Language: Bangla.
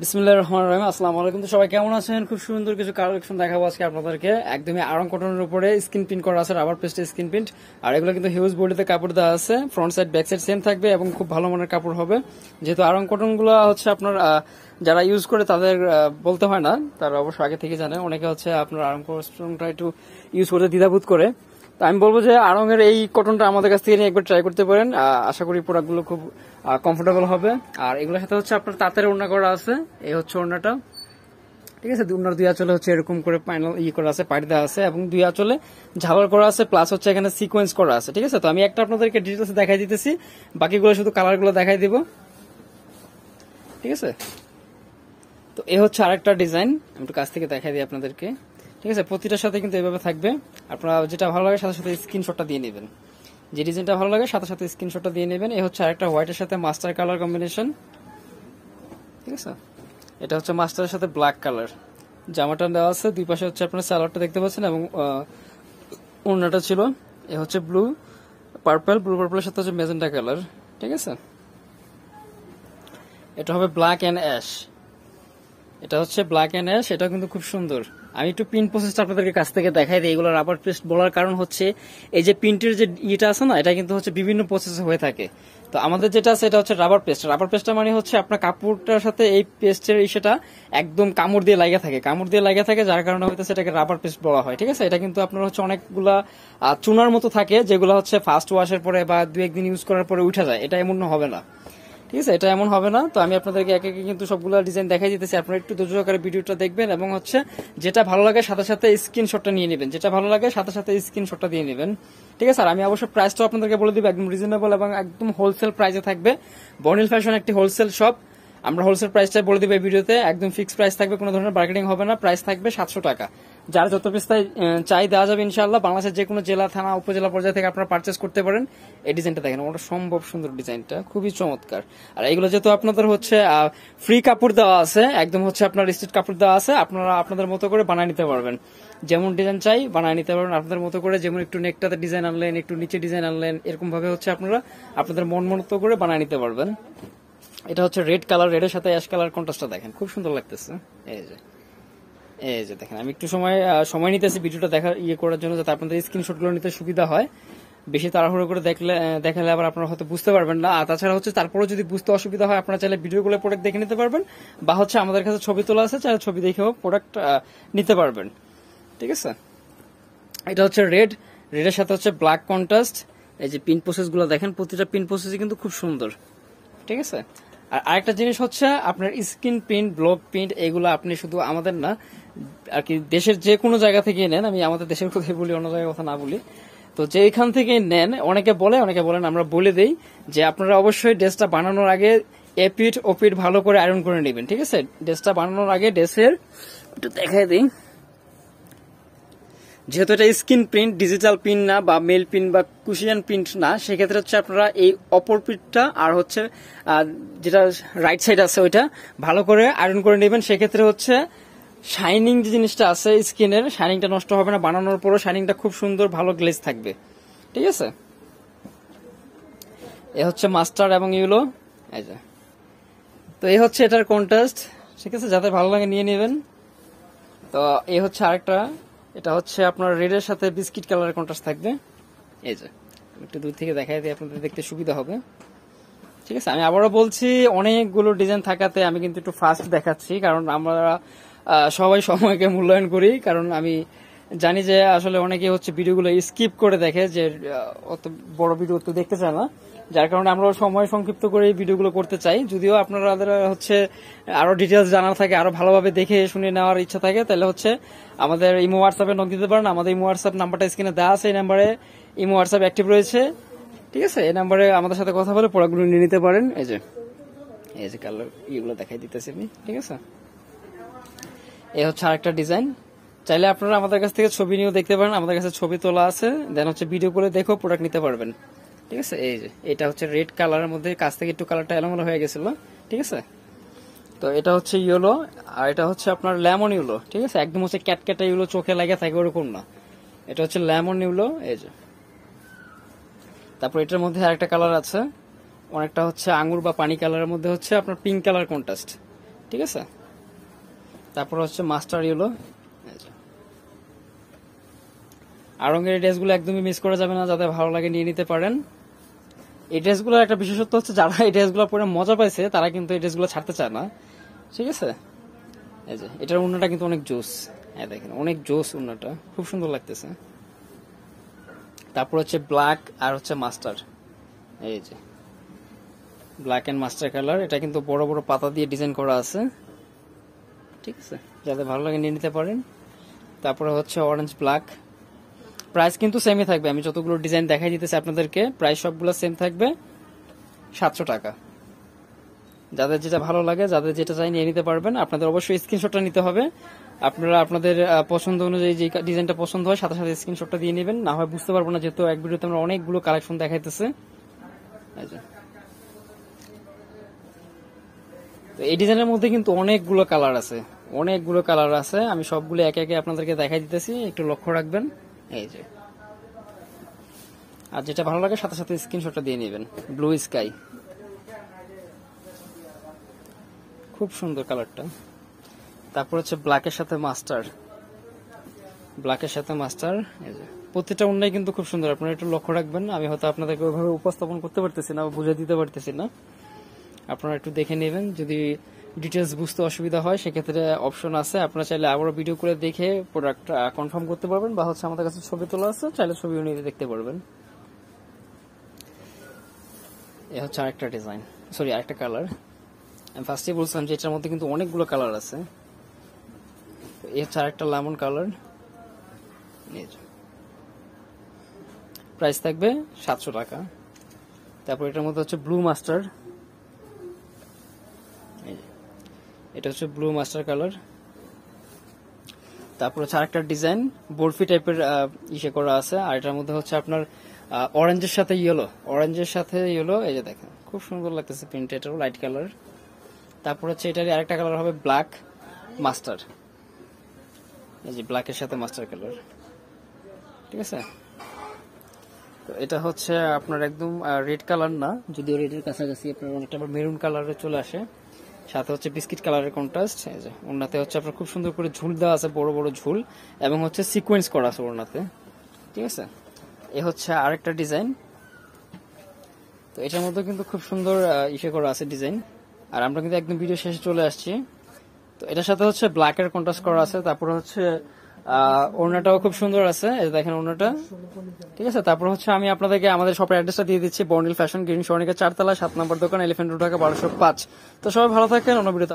বিসমিল্লাহির রহমানির রহিম। আসসালামু আলাইকুম। তো সবাই কেমন আছেন? খুব সুন্দর কিছু কালেকশন দেখাবো আজকে আপনাদেরকে। একদমই আড়ং কটনের উপরে স্ক্রিন প্রিন্ট করা আছে, রাবার পেস্টের স্ক্রিন প্রিন্ট। আর এগুলো কিন্তু হিউজ বডিতে কাপড় দেওয়া আছে, front side back side same থাকবে এবং খুব ভালো মানের কাপড় হবে। যেহেতু আড়ং কটন গুলো হচ্ছে আপনার যারা ইউজ করে তাদের বলতে হয় না, তারা অবশ্য আগে থেকে জানে। অনেকে হচ্ছে আপনার আড়ং কটনটা একটু ইউজ করতে দ্বিধাবোধ করে। তো আমি বলবো যে আড়ং এর এই কটনটা আমাদের কাছ থেকে নিয়ে একবার ট্রাই করতে পারেন। আশা করি প্রোডাক্টগুলো খুব কমফোর্টেবল হবে। আর এগুলোর সাথে হচ্ছে আপনার তাঁতের ওড়না করা আছে, এই হচ্ছে ওড়নাটা। ঠিক আছে, ওড়নার দুই আঁচলে হচ্ছে এরকম করে প্যানেল করা আছে, পাড়ি দেওয়া আছে এবং দুই আঁচলে ঝালার করা আছে, প্লাস হচ্ছে এখানে সিকোয়েন্স করা আছে। ঠিক আছে, তো আমি একটা আপনাদেরকে ডিটেলস দেখাই দিতেছি, বাকিগুলো শুধু কালারগুলো দেখাই দিব। ঠিক আছে, তো এ হচ্ছে আরেকটা ডিজাইন, আমি একটু কাছ থেকে দেখাই দিই আপনাদেরকে। ঠিক আছে, প্রতিটার সাথে কিন্তু এভাবে থাকবে। আপনারা যেটা ভালো লাগে সাথে সাথে স্ক্রিনশটটা দিয়ে নেবেন, যে ডিজাইনটা ভালো লাগে সাথে সাথে স্ক্রিনশটটা দিয়ে নেবেন। এই হচ্ছে আরেকটা হোয়াইটের সাথে মাস্টার কালার কম্বিনেশন। ঠিক আছে, এটা হচ্ছে মাস্টারের সাথে ব্ল্যাক কালার। জামাটা দেওয়া আছে, দুই পাশে হচ্ছে আপনার সালোয়ারটা দেখতে পাচ্ছেন এবং ওড়নাটা ছিল। এ হচ্ছে ব্লু পার্পলের সাথে হচ্ছে মেজেন্টা কালার। ঠিক আছে, এটা হবে ব্ল্যাক অ্যান্ড অ্যাশ। এটা হচ্ছে ব্ল্যাক অ্যান্ড অ্যাশ, এটা কিন্তু খুব সুন্দর। আমি একটু প্রিন্ট প্রসেসটা আপনাদেরকে কাছ থেকে দেখাই দিই। এগুলো রাবার পেস্ট বলার কারণ হচ্ছে এই যে প্রিন্টের যে ইটা আছে না, এটা কিন্তু হচ্ছে বিভিন্ন প্রসেসে হয়ে থাকে। তো আমাদের যেটা আছে এটা হচ্ছে রাবার পেস্ট। রাবার পেস্টটা মানে হচ্ছে আপনার কাপড়টার সাথে এই পেস্টের ইসেটা একদম কামড় দিয়ে লাগে থাকে, যার কারণে হয়তো সেটাকে রাবার পেস্ট বলা হয়। ঠিক আছে, এটা কিন্তু আপনার হচ্ছে অনেকগুলা চুনার মতো থাকে, যেগুলো হচ্ছে ফার্স্ট ওয়াশের পরে বা দু একদিন ইউজ করার পরে উঠে যায়। এটা এমন হবে না। ঠিক আছে, এটা এমন হবে না। তো আমি আপনাদেরকে একে একে কিন্তু সবগুলো ডিজাইন দেখাই দিতেছি, আপনারা একটু ধৈর্য সহকারে ভিডিওটা দেখবেন এবং হচ্ছে যেটা ভালো লাগে সাথে সাথে স্ক্রিনশটটা নিয়ে নেবেন, স্ক্রিনশটটা দিয়ে নেবেন। ঠিক আছে, আর আমি অবশ্য প্রাইসটাও আপনাদেরকে বলে দিব, একদম রিজনেবল এবং একদম হোলসেল প্রাইসে থাকবে। বর্নিল ফ্যাশন একটি হোলসেল শপ, আমরা হোলসেল প্রাইসটাই বলে দিব এই ভিডিওতে। একদম ফিক্সড প্রাইস থাকবে, কোনো ধরনের মার্কেটিং হবে না। প্রাইস থাকবে 700 টাকা। যার যত পিস চাই দেওয়া যাবে ইনশাআল্লাহ। বাংলাদেশের যে কোনো জেলা, থানা, উপজেলা পর্যায়ে থেকে আপনারা পারচেস করতে পারেন। এই ডিজাইনটা দেখেন, ওটা সম্ভব সুন্দর ডিজাইনটা, খুবই চমৎকার। আর এগুলো যেহেতু আপনাদের হচ্ছে ফ্রি কাপড় দেওয়া আছে, একদম হচ্ছে আপনার স্টিচ কাপড় দেওয়া আছে, আপনারা আপনাদের মতো করে বানিয়ে নিতে পারবেন। যেমন ডিজাইন চাই বানিয়ে নিতে পারবেন আপনাদের মতো করে। যেমন একটু নেকটাতে ডিজাইন আনলেন, একটু নিচে ডিজাইন আনলেন, এরকম ভাবে হচ্ছে আপনারা আপনাদের মন মতো করে বানিয়ে নিতে পারবেন। এটা হচ্ছে রেড কালার, রেডের সাথে অ্যাশ কালার কন্ট্রাস্টটা দেখেন, খুব সুন্দর লাগতেছে। এই যে দেখেন, আমি একটু সময় নিতেছি ভিডিওটা করার জন্য, যাতে আপনাদের স্ক্রিনশট গুলো নিতে সুবিধা হয়। বেশি তাড়াহুড়ো করে দেখালে আবার আপনারা হয়তো বুঝতে পারবেন না। আর তাছাড়া হচ্ছে তারপরে যদি বুঝতে অসুবিধা হয়, আপনারা চাইলে ভিডিওগুলো প্রোডাক্ট দেখে নিতে পারবেন, বা হচ্ছে আমাদের কাছে ছবি তোলা আছে, চাইলে ছবি দেখেও প্রোডাক্ট নিতে পারবেন। ঠিক আছে, এটা হচ্ছে রেডের সাথে হচ্ছে ব্ল্যাক কন্ট্রাস্ট। এই যে পিন প্রসেস গুলো দেখেন, প্রতিটা পিন প্রসেসই কিন্তু খুব সুন্দর। ঠিক আছে, আর আরেকটা জিনিস হচ্ছে আপনার স্ক্রিন প্রিন্ট, ব্লক প্রিন্ট, এগুলো আপনি শুধু আমাদের না আর কি দেশের যে কোনো জায়গা থেকে নেন। আমি আমাদের দেশের কথাই বলি, অন্য জায়গার কথা না বলি। তো যেখান থেকে নেন, অনেকে বলেন, আমরা বলে দেই যে আপনারা অবশ্যই ড্রেসটা বানানোর আগে এপিট ওপিট ভালো করে আয়রন করে নেবেন। ঠিক আছে, ড্রেসটা বানানোর আগে ড্রেসের একটু দেখাই দিই, যেহেতু এটা স্ক্রিন প্রিন্ট, ডিজিটাল প্রিন্ট না বা মেল প্রিন্ট বা কুশিয়ান প্রিন্ট না, সেক্ষেত্রে হচ্ছে আপনারা এই অপর প্রিন্টটা আর হচ্ছে যেটা রাইট সাইড আছে ওইটা ভালো করে আয়রন করে নেবেন। সেক্ষেত্রে হচ্ছে শাইনিং যে জিনিসটা আছে স্কিনের, শাইনিংটা নষ্ট হবে না। বানানোর পরও শাইনিংটা খুব সুন্দর ভালো গ্লেজ থাকবে। ঠিক আছে, এ হচ্ছে মাস্টার্ড এবং ইউলো। এই যে, তো এই হচ্ছে এটার কন্ট্রাস্ট। ঠিক আছে, যাতে ভালো লাগে নিয়ে নেবেন। তো এই হচ্ছে আরেকটা, এটা হচ্ছে আপনার রেডের সাথে বিস্কিট কালারের কন্ট্রাস্ট থাকবে। এই যে, একটু দূর থেকে দেখাই দিই, আপনাদের দেখতে সুবিধা হবে। ঠিক আছে, আমি আবারও বলছি, অনেকগুলো ডিজাইন থাকাতে আমি কিন্তু একটু ফাস্ট দেখাচ্ছি, কারণ আমরা সবাই সময়কে মূল্যায়ন করি। কারণ আমি জানি যে আসলে অনেকে হচ্ছে ভিডিওগুলো স্কিপ করে দেখে, যে অত বড় ভিডিও তো দেখতে চায় না, যার কারণে আমরা সময় সংক্ষিপ্ত করে এই ভিডিওগুলো করতে চাই। যদিও আপনাদের হচ্ছে আরো ডিটেলস জানার থাকে, আরো ভালোভাবে দেখে শুনে নেওয়ার ইচ্ছা থাকে, তাহলে হচ্ছে আমাদের ইমো হোয়াটসঅ্যাপে নক দিতে পারেন। আমাদের ইমো হোয়াটসঅ্যাপ নাম্বারটা স্ক্রিনে দেওয়া আছে, এই নাম্বারে ইমো হোয়াটসঅ্যাপ অ্যাক্টিভ রয়েছে। ঠিক আছে, এই নাম্বারে আমাদের সাথে কথা বলে প্রোডাক্টগুলো নিয়ে নিতে পারেন। এই যে কালার ইগুলো দেখাই দিতেছি আমি। ঠিক আছে, এই হচ্ছে আরেকটা ডিজাইন। চাইলে আপনারা আমাদের কাছ থেকে ছবি নিয়েও দেখতে পারেন, আমাদের কাছে ছবি তোলা আছে, দেন হচ্ছে ভিডিও করে দেখো প্রোডাক্ট নিতে পারবেন। ঠিক আছে, এই যে এটা হচ্ছে রেড কালারের মধ্যে, কাছ থেকে একটু কালারটা এলোমেলো হয়ে গেছিল। ঠিক আছে, তো এটা হচ্ছে ইয়েলো, আর এটা হচ্ছে আপনার লেমন ইয়েলো। ঠিক আছে, একদম হচ্ছে ক্যাটক্যাটা ইয়েলো, চোখে লাগে থাকে ওরকম না, এটা হচ্ছে লেমন ইয়েলো। এই যে, তারপর এটার মধ্যে আরেকটা কালার আছে, অনেকটা হচ্ছে আঙ্গুর বা পানি কালারের মধ্যে হচ্ছে আপনার পিঙ্ক কালার কন্ট্রাস্ট। ঠিক আছে। তারপর হচ্ছে মাস্টার ইয়েলো। আড়ঙের এই ড্রেসগুলো একদমই মিস করা যাবে না, যাদের ভালো লাগে নিয়ে নিতে পারেন। এই ড্রেসগুলোর একটা বিশেষত্ব হচ্ছে যারা এই ড্রেসগুলো পরে মজা পাইছে তারা কিন্তু এই ড্রেসগুলো ছাড়তে চায় না, ঠিক আছে। এই যে এটার উন্নাটা কিন্তু অনেক জোস, দেখেন অনেক জোস উন্নাটা, খুব সুন্দর লাগতেছে। তারপর হচ্ছে ব্ল্যাক আর হচ্ছে মাস্টার, এই যে ব্ল্যাক এন্ড মাস্টার কালার। এটা কিন্তু বড় বড় পাতা দিয়ে ডিজাইন করা আছে, ঠিক আছে, যাদের ভালো লাগে নিয়ে নিতে পারেন। তারপরে হচ্ছে অরেঞ্জ ব্ল্যাক। প্রাইস কিন্তু সেমই থাকবে, আমি যতগুলো ডিজাইন দেখাই দিতেছি আপনাদেরকে প্রাইস সবগুলো সেম থাকবে, 700 টাকা। যাদের যেটা ভালো লাগে, যাদের যেটা চাই নিয়ে নিতে পারবেন। আপনাদের অবশ্যই স্ক্রিনশটটা নিতে হবে। আপনারা আপনাদের পছন্দ অনুযায়ী যে ডিজাইনটা পছন্দ হয় সাথে সাথে স্ক্রিনশটটা দিয়ে নেবেন, না হয় বুঝতে পারবো না, যেহেতু এক ভিডিওতে আমরা অনেকগুলো কালেকশন দেখাইতেছে। এই ডিজাইনের মধ্যে কিন্তু অনেকগুলো কালার আছে, অনেকগুলো কালার আছে। আমি সবগুলো একে একে আপনাদেরকে দেখাই দিতেছি, একটু লক্ষ্য রাখবেন। এই যে আর যেটা ভালো লাগে সাথে সাথে স্ক্রিনশটটা দিয়ে নেবেন। ব্লু স্কাই, খুব সুন্দর কালারটা। তারপর হচ্ছে ব্ল্যাকের সাথে মাস্টার, ব্ল্যাকের সাথে মাস্টার। এই যে প্রতিটা উন্নয় কিন্তু খুব সুন্দর, আপনারা একটু লক্ষ্য রাখবেন। আমি হয়তো আপনাদেরকে ওইভাবে উপস্থাপন করতে পারতেছি না, বুঝে দিতে পারতেছি না, আপনারা একটু দেখে নেবেন। যদি ডিটেলস বুঝতে অসুবিধা হয় সেক্ষেত্রে অপশন আছে, আপনারা চাইলে আবারও ভিডিও করে দেখে প্রোডাক্ট কনফার্ম করতে পারবেন, বা হচ্ছে আমাদের কাছে ছবি তোলা আছে, চাইলে ছবিও নিয়ে দেখতে পারবেন। এ হচ্ছে আরেকটা ডিজাইন, সরি আরেকটা কালার। আমি ফার্স্টে বলছিলাম যে এটার মধ্যে কিন্তু অনেকগুলো কালার আছে। এ হচ্ছে আরেকটা লেমন কালার, প্রাইস থাকবে 700 টাকা। তারপর এটার মধ্যে হচ্ছে ব্লু মাস্টার, এটা হচ্ছে ব্লু মাস্টার কালার। তারপর হচ্ছে আরেকটা ডিজাইন বরফি টাইপের ইসে করা আছে, আর এটার মধ্যে হচ্ছে আপনার অরেঞ্জের সাথে ইয়েলো, অরেঞ্জের সাথে ইয়েলো। এই যে দেখেন খুব সুন্দর লাগতেছে প্রিন্ট, এটাও লাইট কালার। তারপর হচ্ছে এটারই আরেকটা কালার হবে ব্ল্যাক মাস্টার, এই যে ব্ল্যাকের সাথে মাস্টার কালার, ঠিক আছে। তো এটা হচ্ছে আপনার একদম রেড কালার না, যদিও রেডের কাছাকাছি, আপনার অনেকটা মেরুন কালারে চলে আসে, সাথে হচ্ছে বিস্কিট কালারের কন্ট্রাস্ট। ওড়নাতে হচ্ছে আপনার খুব সুন্দর করে ঝুল দেওয়া আছে, বড় বড় ঝুল, এবং হচ্ছে সিকোয়েন্স করা আছে ওড়নাতে, ঠিক আছে। এ হচ্ছে আরেকটা ডিজাইন। তো এটার মধ্যে কিন্তু খুব সুন্দর ইসে করা আছে ডিজাইন, আর আমরা কিন্তু একদম ভিডিও শেষে চলে আসছি। তো এটার সাথে হচ্ছে ব্ল্যাকের কন্ট্রাস্ট করা আছে, তারপর হচ্ছে ওড়নাটাও খুব সুন্দর আছে, এই দেখেন ওড়নাটা, ঠিক আছে। তারপর হচ্ছে আমি আপনাদেরকে আমাদের শপের অ্যাড্রেসটা দিয়ে দিচ্ছি, বর্নিল ফ্যাশন, গ্রিন সরণিকা 4 তলা, 7 নম্বর দোকান, এলিফ্যান্ট রোড, ঢাকা 1205। তো সবাই ভালো থাকেন, অন্য ভিডিওতে